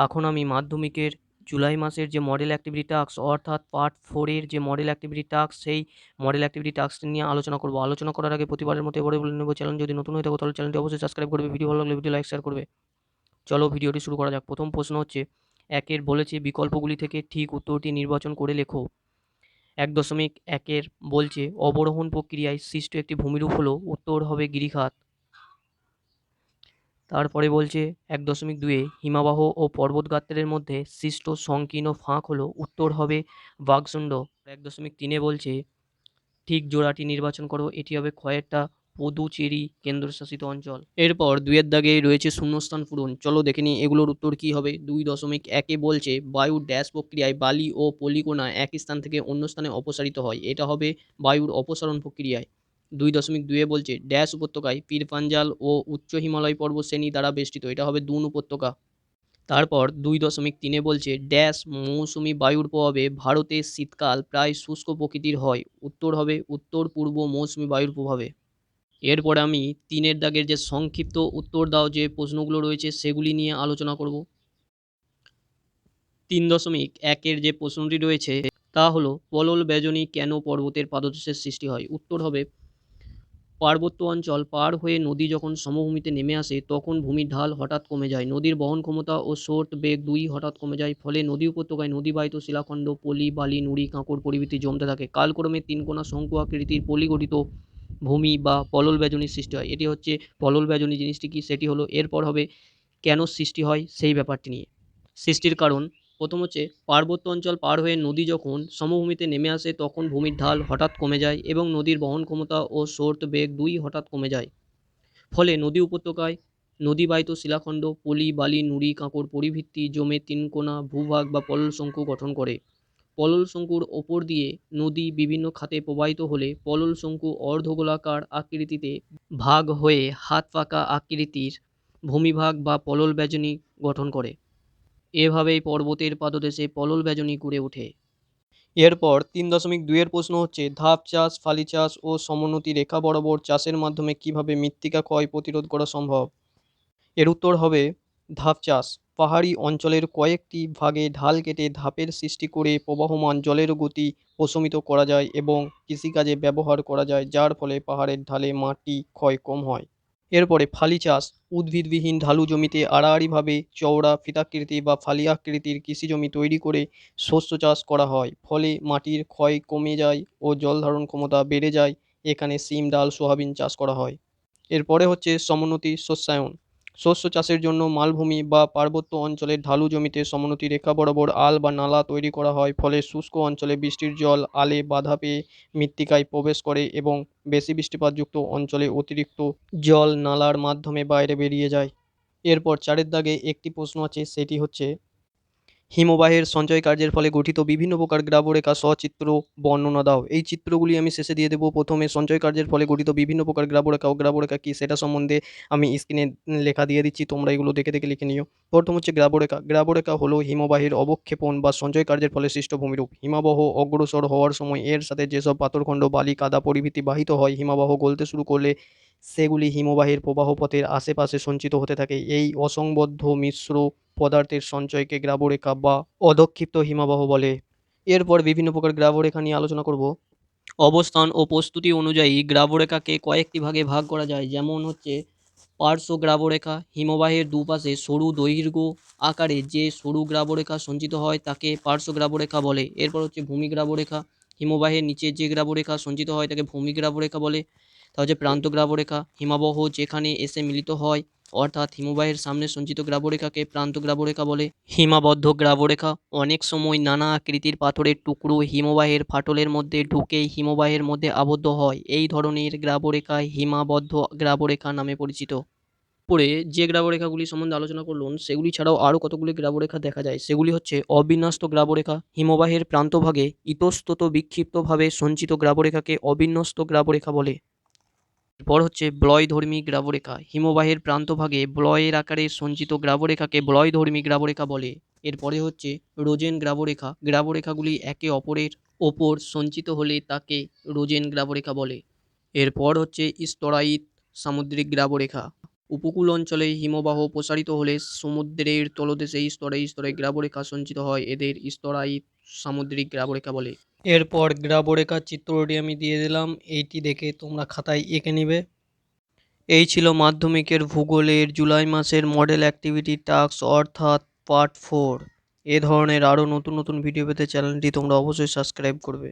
এখন আমি মাধ্যমিকের জুলাই মাসের যে মডেল অ্যাক্টিভিটি টাস্ক অর্থাৎ পার্ট 4 এর যে মডেল অ্যাক্টিভিটি টাস্ক সেই মডেল অ্যাক্টিভিটি টাস্কটি নিয়ে আলোচনা করব। আলোচনা করার আগে প্রতিবারের মতো এবারে বলে নেব, চ্যানেল যদি নতুন হয়ে থাকো তাহলে চ্যানেলটি অবশ্যই সাবস্ক্রাইব করবে, ভিডিও ভালো লাগলে ভিডিও লাইক শেয়ার করবে। চলো ভিডিওটি শুরু করা যাক। প্রথম প্রশ্ন হচ্ছে, একের বলেছে বিকল্পগুলি থেকে ঠিক উত্তরটি নির্বাচন করে লেখো। 1.1 বলছে অবরোহণ প্রক্রিয়ায় সৃষ্ট একটি ভূমিরূপ হলো, উত্তর হবে গিরিখাত। তারপরে বলছে 1.2 হিমবাহ ও পর্বত গাত্রের মধ্যে সৃষ্ট সংকীর্ণ ফাঁক হলো, উত্তর হবে বাঘসুন্ড। 1.3 বলছে ঠিক জোড়াটি নির্বাচন করো, এটি হবে ক্ষয়েরটা পুদুচেরি কেন্দ্রশাসিত অঞ্চল। এরপর 2 দাগে রয়েছে শূন্যস্থান পূরণ। চলো দেখে নিই এগুলোর উত্তর কি হবে। 2.1 বলছে বায়ুর ড্যাশ প্রক্রিয়ায় বালি ও পলিকণা এক স্থান থেকে অন্য স্থানে অপসারিত হয়, এটা হবে বায়ুর অপসারণ প্রক্রিয়ায়। 2.2 বলছে ড্যাশ উপত্যকায় পীরপাঞ্জাল ও উচ্চ হিমালয় পর্বতশ্রেণী দ্বারা বেষ্টিত, এটা হবে দুন উপত্যকা। তারপর 2.3 বলছে ড্যাশ মৌসুমি বায়ুর প্রভাবে ভারতের শীতকাল প্রায় শুষ্ক প্রকৃতির হয়, উত্তর হবে উত্তর পূর্ব মৌসুমি বায়ুর প্রভাবে। এরপরে আমি 3 দাগের যে সংক্ষিপ্ত উত্তর দাও যে প্রশ্নগুলো রয়েছে সেগুলি নিয়ে আলোচনা করব। 3.1 যে প্রশ্নটি রয়েছে তা হলো পলল বেজনী কেন পর্বতের পাদদেশের সৃষ্টি হয়, উত্তর হবে পার্বত্য অঞ্চল পার হয়ে নদী যখন সমভূমিতে নেমে আসে তখন ভূমির ঢাল হঠাৎ কমে যায়, নদীর বহন ক্ষমতা ও স্রোত বেগ দুই হঠাৎ কমে যায়, ফলে নদী উপত্যকায় নদীবাহিত শিলাখণ্ড পলি বালি নুড়ি কাঁকড় প্রভৃতি জমতে থাকে, কালক্রমে তিনকোনা শঙ্কু আকৃতির পলি গঠিত ভূমি বা পলল বেজনীর সৃষ্টি হয়। এটি হচ্ছে পলল বেজনী জিনিসটি কি সেটি হলো। এরপর হবে কেন সৃষ্টি হয় সেই ব্যাপারটি নিয়ে। সৃষ্টির কারণ প্রথম হচ্ছে পার্বত্য অঞ্চল পার হয়ে নদী যখন সমভূমিতে নেমে আসে তখন ভূমির ঢাল হঠাৎ কমে যায় এবং নদীর বহন ক্ষমতা ও স্রোত বেগ দুই হঠাৎ কমে যায়, ফলে নদী উপত্যকায় নদীবাহিত শিলাখণ্ড পলি বালি নুড়ি কাঁকড় পরিভিত্তি জমে তিনকোনা ভূভাগ বা পলল শঙ্কু গঠন করে। পলল শঙ্কুর ওপর দিয়ে নদী বিভিন্ন খাতে প্রবাহিত হলে পলল শঙ্কু অর্ধগোলাকার আকৃতিতে ভাগ হয়ে হাত পাকা আকৃতির ভূমিভাগ বা পলল বেজনী গঠন করে। এভাবেই পর্বতের পাদদেশে পলল বেজনী গড়ে ওঠে। এরপর 3.2 প্রশ্ন হচ্ছে ধাপ চাষ ফালি চাষ ও সমোন্নতি রেখা বরাবর চাষের মাধ্যমে কিভাবে মৃত্তিকা ক্ষয় প্রতিরোধ করা সম্ভব। এর উত্তর হবে ধাপ চাষ। পাহাড়ি অঞ্চলের কয়েকটি ভাগে ঢাল কেটে ধাপের সৃষ্টি করে প্রবাহমান জলের গতি প্রশমিত করা যায় এবং কৃষিকাজে ব্যবহার করা যায়, যার ফলে পাহাড়ের ঢালে মাটি ক্ষয় কম হয়। এরপরে ফালি চাষ। উদ্ভিদবিহীন ঢালু জমিতে আড়াআড়িভাবে চওড়া ফিতাকৃতি বা ফালি আকৃতির কৃষিজমি তৈরি করে শস্য চাষ করা হয়, ফলে মাটির ক্ষয় কমে যায় ও জল ধারণ ক্ষমতা বেড়ে যায়। এখানে সিম ডাল সোয়াবিন চাষ করা হয়। এরপরে হচ্ছে সমোন্নতি শস্যায়ন। শস্য চাষের জন্য মালভূমি বা পার্বত্য অঞ্চলের ঢালু জমিতে সমোন্নতি রেখা বরাবর আল বা নালা তৈরি করা হয়, ফলে শুষ্ক অঞ্চলে বৃষ্টির জল আলে বাধা পেয়ে মৃত্তিকায় প্রবেশ করে এবং বেশি বৃষ্টিপাতযুক্ত অঞ্চলে অতিরিক্ত জল নালার মাধ্যমে বাইরে বেরিয়ে যায়। এরপর 4 দাগে একটি প্রশ্ন আছে, সেটি হচ্ছে হিমবাহের সঞ্চয় কার্যের ফলে গঠিত বিভিন্ন প্রকার গ্রাবরেখা সচিত্র বর্ণনা দাও। এই চিত্রগুলি আমি শেষে দিয়ে দেবো। প্রথমে সঞ্চয় কার্যের ফলে গঠিত বিভিন্ন প্রকার গ্রাবরেখা ও গ্রাবরেখা কী সেটা সম্বন্ধে আমি স্ক্রিনে লেখা দিয়ে দিচ্ছি, তোমরা এগুলো দেখে দেখে লিখে নিও। প্রথম হচ্ছে গ্রাবরেখা। গ্রাবরেখা হলো হিমবাহের অবক্ষেপণ বা সঞ্চয় কার্যের ফলে সৃষ্ট ভূমিরূপ। হিমবাহ অগ্রসর হওয়ার সময় এর সাথে যেসব পাথরখণ্ড বালি কাদা প্রভৃতি বাহিত হয়, হিমবাহ গলতে শুরু করলে সেগুলি হিমবাহের প্রবাহপথের আশেপাশে সঞ্চিত হতে থাকে। এই অসংবদ্ধ মিশ্র পদার্থের সঞ্চয়কে গ্রাবরেখা বা অধঃক্ষিপ্ত হিমবাহ বলে। এরপর বিভিন্ন প্রকার গ্রাবরেখা নিয়ে আলোচনা করব। অবস্থান ও প্রস্তুতি অনুযায়ী গ্রাবরেখাকে কয়েকটি ভাগে ভাগ করা যায়, যেমন হচ্ছে পার্শ্ব গ্রাবরেখা। হিমবাহের দুপাশে সরু দৈর্ঘ্য আকারে যে সরু গ্রাবরেখা সঞ্চিত হয় তাকে পার্শ্ব গ্রাবরেখা বলে। এরপর হচ্ছে ভূমি গ্রাবরেখা। হিমবাহের নিচে যে গ্রাবরেখা সঞ্চিত হয় তাকে ভূমি গ্রাবরেখা বলে। তা হচ্ছে প্রান্ত গ্রাবরেখা। হিমবাহ যেখানে এসে মিলিত হয় অর্থাৎ হিমবাহের সামনে সঞ্চিত গ্রাবরেখাকে প্রান্ত গ্রাবরেখা বলে। হিমাবদ্ধ গ্রাবরেখা। অনেক সময় নানা আকৃতির পাথরের টুকরো হিমবাহের ফাটলের মধ্যে ঢুকে হিমবাহের মধ্যে আবদ্ধ হয়, এই ধরনের গ্রাবরেখা হিমাবদ্ধ গ্রাবরেখা নামে পরিচিত। পরে যে গ্রাবরেখাগুলি সম্বন্ধে আলোচনা করলাম সেগুলি ছাড়াও আরও কতগুলি গ্রাবরেখা দেখা যায়, সেগুলি হচ্ছে অবিন্যস্ত গ্রাবরেখা। হিমবাহের প্রান্তভাগে ইতস্তত বিক্ষিপ্তভাবে সঞ্চিত গ্রাবরেখাকে অবিন্যস্ত গ্রাবরেখা বলে। এরপর হচ্ছে বলয়ধর্মী গ্রাবরেখা। হিমবাহের প্রান্তভাগে বলয়ের আকারে সঞ্চিত গ্রাবরেখাকে বলয়ধর্মী গ্রাবরেখা বলে। এরপরে হচ্ছে রোজেন গ্রাবরেখা। গ্রাবরেখাগুলি একে অপরের ওপর সঞ্চিত হলে তাকে রোজেন গ্রাবরেখা বলে। এরপর হচ্ছে স্তরায়িত সামুদ্রিক গ্রাবরেখা। উপকূল অঞ্চলে হিমবাহ প্রসারিত হলে সমুদ্রের তলদেশে স্তরে স্তরে গ্রাবরেখা সঞ্চিত হয়, এদের স্তরায়ী সামুদ্রিক গ্রাবরেখা বলে। এরপর গ্রাবরেখার চিত্রটি আমি দিয়ে দিলাম, এইটি দেখে তোমরা খাতায় এঁকে নেবে। এই ছিল মাধ্যমিকের ভূগোলের জুলাই মাসের মডেল অ্যাক্টিভিটি টাস্ক অর্থাৎ পার্ট 4। এ ধরনের আরও নতুন নতুন ভিডিও পেতে চ্যানেলটি তোমরা অবশ্যই সাবস্ক্রাইব করবে।